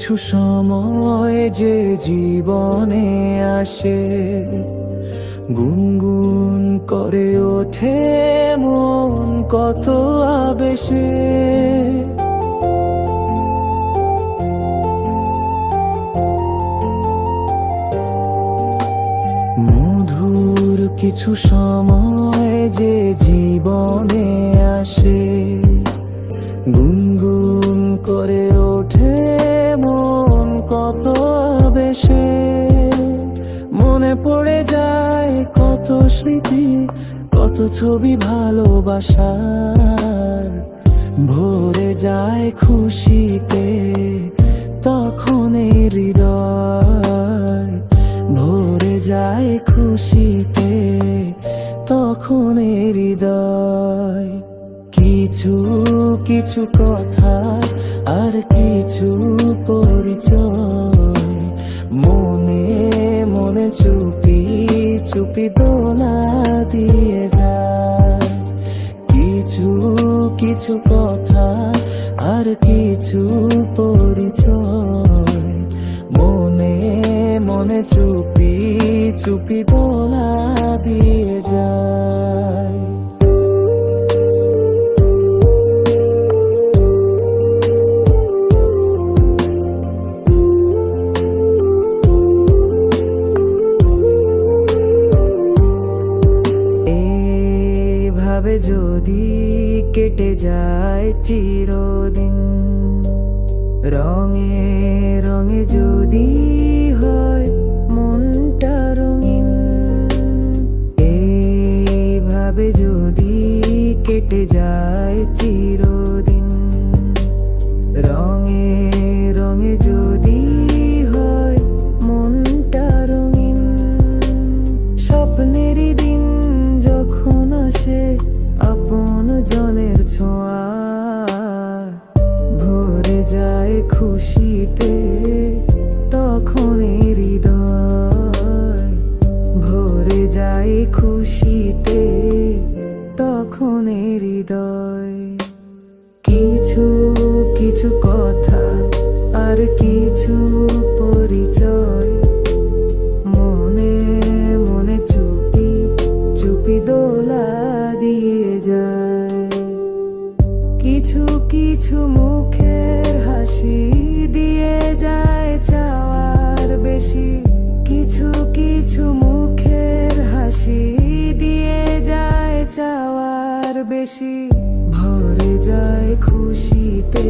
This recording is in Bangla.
কিছু সময় যে জীবনে আসে, গুনগুন করে ওঠে মন কত আবেশে। মধুর কিছু সময় যে জীবনে আসে, গুনগুন করে ওঠে মন কত আবেশে। মনে পড়ে যায় কত স্মৃতি, কত ছবি ভালোবাসার। ভরে যায় খুশিতে তখন এই হৃদয়, ভরে যায় খুশিতে তখন এই হৃদয়। কিছু কিছু কথা আর কিছু পরিচয়, মনে মনে চুপি চুপি দোলা দিয়ে যায়। কিছু কিছু কথা আর কিছু পরিচয়, মনে মনে চুপি চুপি দোলা দিয়ে যায়। ভাবে যদি কেটে যায় চিরদিন, রঙে রঙে যদি হয় মনটা রঙিন। এইভাবে যদি কেটে যায় চিরদিন, রঙে রঙে যদি হয় মনটা রঙিন। স্বপ্নেরই দিন যখন আসে আপন জনের ছোঁয়া, ভরে যায় খুশিতে তখন হৃদয়, ভরে যায় খুশিতে তখন হৃদয়। কিছু কিছু কথা আর কিছু পরিচয়, মনে মনে চুপি চুপি দোলা দিয়ে যায়। কিছু কিছু মুখের হাসি দিয়ে যায় চাওয়ার বেশি, কিছু কিছু মুখের হাসি দিয়ে যায় চাওয়ার বেশি। ভরে যায় খুশিতে